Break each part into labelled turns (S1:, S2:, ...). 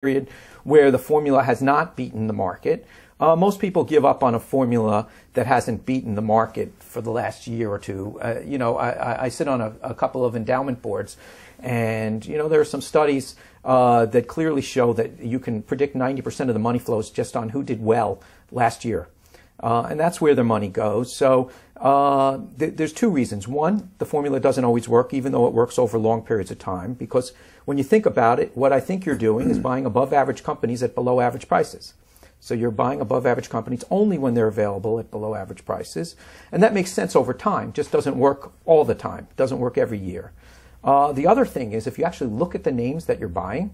S1: period where the formula has not beaten the market. Most people give up on a formula that hasn't beaten the market for the last year or two. I sit on a couple of endowment boards, and there are some studies that clearly show that you can predict 90% of the money flows just on who did well last year. And that's where their money goes. So there's two reasons. One, the formula doesn't always work, even though it works over long periods of time, because when you think about it, what I think you're doing is buying above average companies at below average prices. So you're buying above average companies only when they're available at below average prices. And that makes sense over time, just doesn't work all the time, doesn't work every year. The other thing is if you actually look at the names that you're buying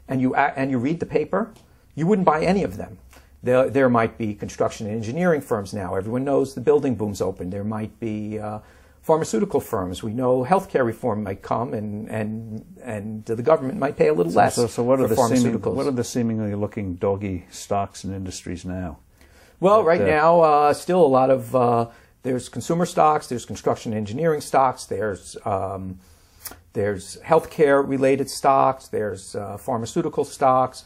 S1: and you read the paper, you wouldn't buy any of them. There might be construction and engineering firms now. Everyone knows the building boom's open. There might be pharmaceutical firms. We know healthcare reform might come, and the government might pay a little less
S2: so what are
S1: for
S2: the
S1: pharmaceuticals.
S2: What are the seemingly looking doggy stocks and industries now?
S1: Well, right now, still a lot of there's consumer stocks, there's construction and engineering stocks, there's healthcare related stocks, there's pharmaceutical stocks.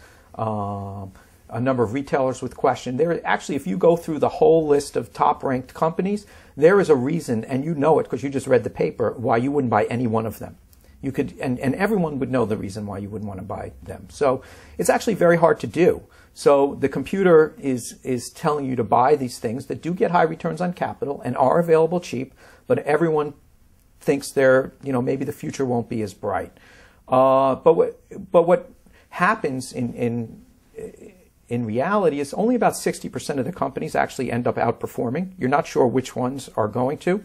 S1: A number of retailers with question. There actually, if you go through the whole list of top-ranked companies, there is a reason, and you know it because you just read the paper, why you wouldn't buy any one of them. You could, and everyone would know the reason why you wouldn't want to buy them. So it's actually very hard to do. So the computer is telling you to buy these things that do get high returns on capital and are available cheap, but everyone thinks they're, maybe the future won't be as bright. But what happens in reality, it's only about 60% of the companies actually end up outperforming. You're not sure which ones are going to,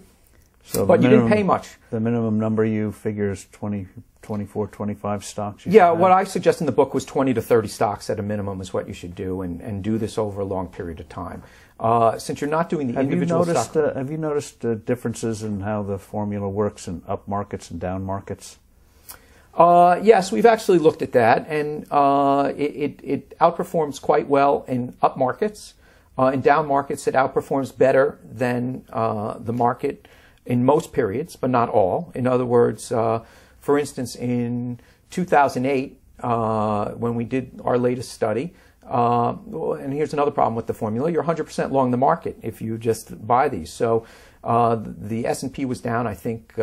S1: but you didn't pay much.
S2: The minimum number you figure is 20, 24, 25 stocks?
S1: Yeah, what I suggest in the book was 20 to 30 stocks at a minimum is what you should do, and do this over a long period of time. Since you're not doing the individual stock...
S2: Have you noticed differences in how the formula works in up markets and down markets?
S1: Yes, we've actually looked at that, and it outperforms quite well in up markets. In down markets, it outperforms better than the market in most periods, but not all. In other words, for instance, in 2008, when we did our latest study, and here's another problem with the formula, you're 100% long the market if you just buy these. So the S&P was down, I think,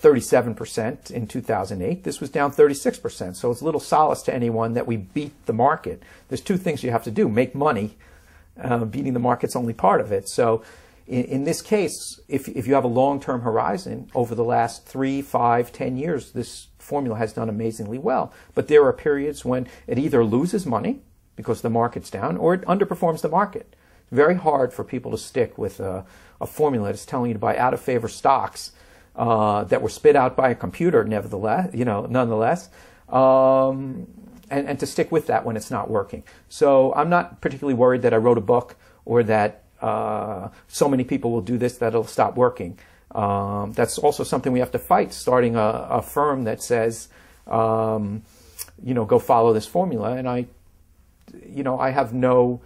S1: 37% in 2008. This was down 36%. So it's a little solace to anyone that we beat the market. There's two things you have to do. Make money. Beating the market's only part of it. So in this case, if you have a long-term horizon over the last 3, 5, 10 years, this formula has done amazingly well. But there are periods when it either loses money because the market's down or it underperforms the market. It's very hard for people to stick with a formula that's telling you to buy out-of-favor stocks that were spit out by a computer, nevertheless, nonetheless, and to stick with that when it's not working. So I'm not particularly worried that I wrote a book or that so many people will do this that it'll stop working. That's also something we have to fight, starting a firm that says, go follow this formula. And I have no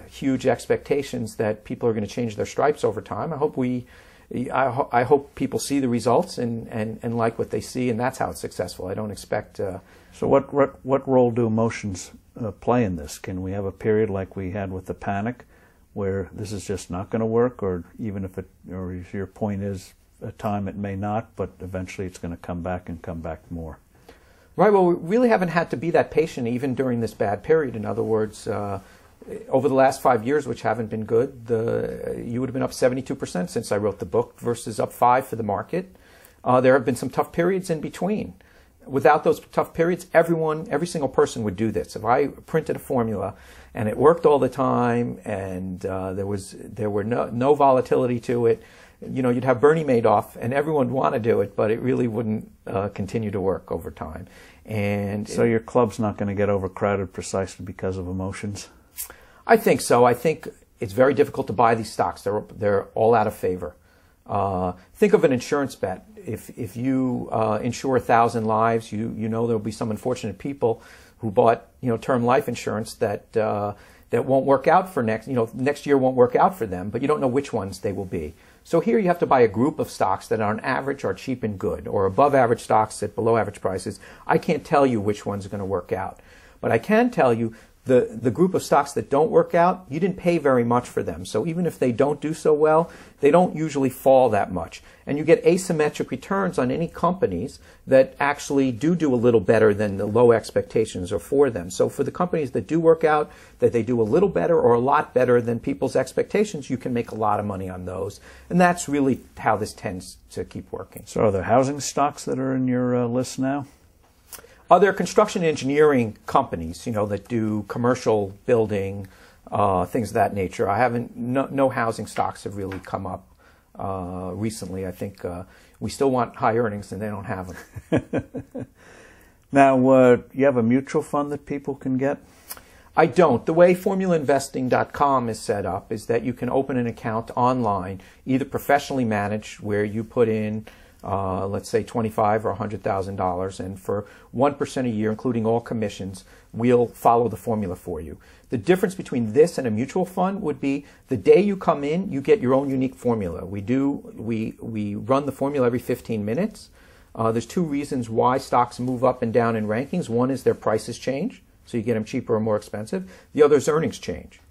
S1: huge expectations that people are going to change their stripes over time. I hope people see the results and like what they see, and that's how it's successful. I don't expect...
S2: So what role do emotions play in this? Can we have a period like we had with the panic where this is just not going to work, or even if your point is at time it may not, but eventually it's going to come back and come back more?
S1: Right, well, we really haven't had to be that patient even during this bad period. In other words, over the last 5 years, which haven't been good, you would have been up 72% since I wrote the book versus up 5% for the market. There have been some tough periods in between. Without those tough periods, every single person would do this. If I printed a formula and it worked all the time and there were no volatility to it, you'd have Bernie Madoff and everyone would want to do it, but it really wouldn't continue to work over time. And
S2: so your club's not going to get overcrowded precisely because of emotions?
S1: I think so. I think it's very difficult to buy these stocks. They're all out of favor. Think of an insurance bet. If you insure 1,000 lives, you know there'll be some unfortunate people who bought term life insurance that won't work out for next year won't work out for them, but you don't know which ones they will be. So here you have to buy a group of stocks that on average are cheap and good, or above average stocks at below average prices. I can't tell you which one's going to work out. But I can tell you the group of stocks that don't work out, you didn't pay very much for them. So even if they don't do so well, they don't usually fall that much. And you get asymmetric returns on any companies that actually do a little better than the low expectations are for them. So for the companies that do work out, that they do a little better or a lot better than people's expectations, you can make a lot of money on those. And that's really how this tends to keep working.
S2: So are there housing stocks that are in your list now?
S1: There are construction engineering companies, that do commercial building, things of that nature. No housing stocks have really come up recently. I think we still want high earnings and they don't have them.
S2: Now, you have a mutual fund that people can get?
S1: I don't. The way formulainvesting.com is set up is that you can open an account online, either professionally managed, where you put in let's say $25,000 or $100,000, and for 1% a year, including all commissions, we'll follow the formula for you. The difference between this and a mutual fund would be the day you come in, you get your own unique formula. We run the formula every 15 minutes. There's two reasons why stocks move up and down in rankings. One is their prices change, so you get them cheaper or more expensive. The other is earnings change.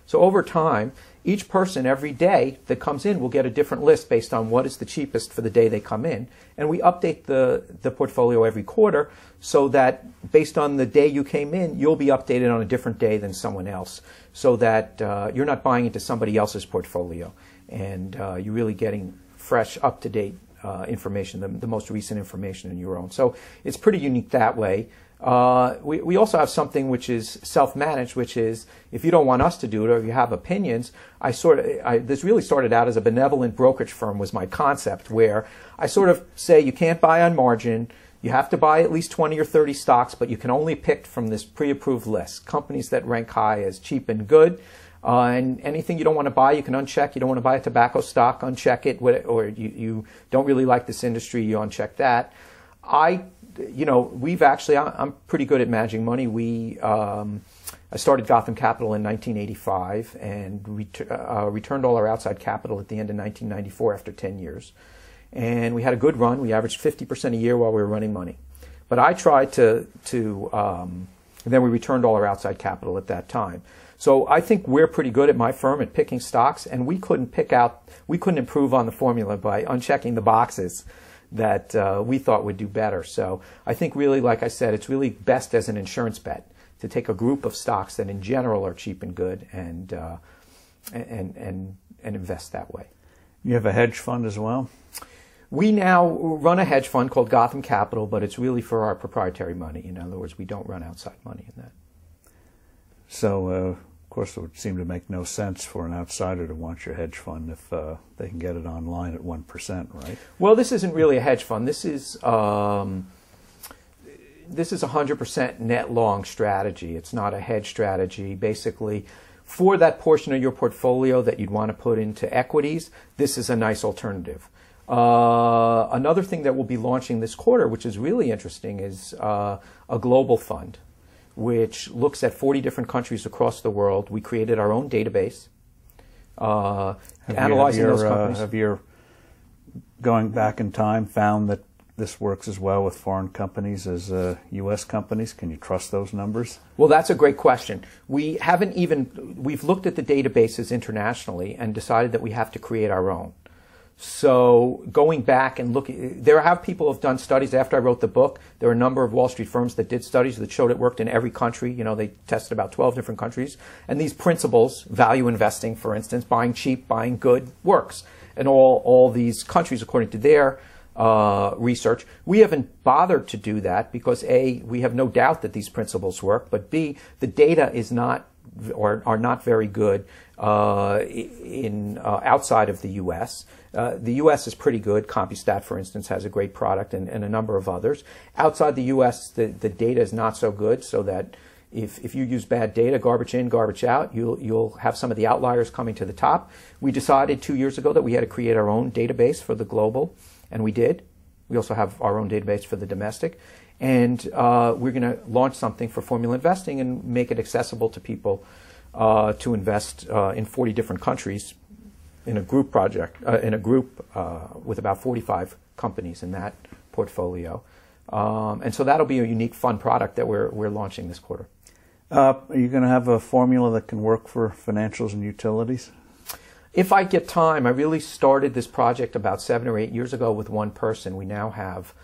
S1: So over time, each person every day that comes in will get a different list based on what is the cheapest for the day they come in. And we update the portfolio every quarter so that based on the day you came in, you'll be updated on a different day than someone else, so that you're not buying into somebody else's portfolio. And you're really getting fresh, up-to-date information, the most recent information in your own. So it's pretty unique that way. We also have something which is self-managed, which is if you don't want us to do it or if you have opinions, this really started out as a benevolent brokerage firm was my concept, where I sort of say you can't buy on margin, you have to buy at least 20 or 30 stocks, but you can only pick from this pre-approved list, companies that rank high as cheap and good. And anything you don't want to buy, you can uncheck. You don't want to buy a tobacco stock, uncheck it, or you don't really like this industry, you uncheck that. I'm pretty good at managing money. I started Gotham Capital in 1985 and returned all our outside capital at the end of 1994 after 10 years. And we had a good run. We averaged 50% a year while we were running money. But I tried and then we returned all our outside capital at that time. So I think we're pretty good at my firm at picking stocks, and we couldn't improve on the formula by unchecking the boxes that we thought would do better. So I think really, like I said, it's really best as an insurance bet to take a group of stocks that in general are cheap and good and invest that way.
S2: You have a hedge fund as well?
S1: We now run a hedge fund called Gotham Capital, but it's really for our proprietary money. In other words, we don't run outside money in that.
S2: So, of course, it would seem to make no sense for an outsider to want your hedge fund if they can get it online at 1%, right?
S1: Well, this isn't really a hedge fund. This is 100% net long strategy. It's not a hedge strategy. Basically, for that portion of your portfolio that you'd want to put into equities, this is a nice alternative. Another thing that we'll be launching this quarter, which is really interesting, is a global fund, which looks at 40 different countries across the world. We created our own database, analyzing those companies.
S2: Have you, going back in time, found that this works as well with foreign companies as U.S. companies? Can you trust those numbers?
S1: Well, that's a great question. We've looked at the databases internationally and decided that we have to create our own. So going back and looking, people have done studies after I wrote the book. There are a number of Wall Street firms that did studies that showed it worked in every country. They tested about 12 different countries. And these principles, value investing, for instance, buying cheap, buying good, works in all these countries according to their research. We haven't bothered to do that because A, we have no doubt that these principles work, but B, the data is not or are not very good outside of the U.S. The U.S. is pretty good. CompuStat, for instance, has a great product, and a number of others. Outside the U.S., the data is not so good, so that if you use bad data, garbage in, garbage out, you'll have some of the outliers coming to the top. We decided 2 years ago that we had to create our own database for the global, and we did. We also have our own database for the domestic. And we're going to launch something for formula investing and make it accessible to people to invest in 40 different countries a group project, with about 45 companies in that portfolio. And so that'll be a unique, fun product that we're launching this quarter.
S2: Are you going to have a formula that can work for financials and utilities?
S1: If I get time, I really started this project about 7 or 8 years ago with one person. We now have,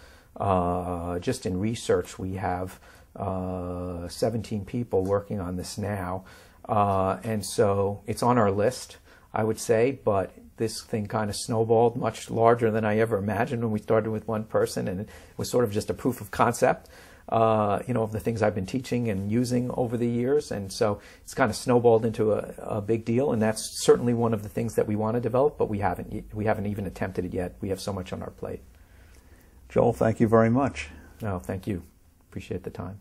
S1: just in research, we have 17 people working on this now. And so it's on our list, I would say, but this thing kind of snowballed much larger than I ever imagined when we started with one person, and it was sort of just a proof of concept, of the things I've been teaching and using over the years. And so it's kind of snowballed into a big deal, and that's certainly one of the things that we want to develop, but we haven't even attempted it yet. We have so much on our plate.
S2: Joel, thank you very much.
S1: No, thank you. Appreciate the time.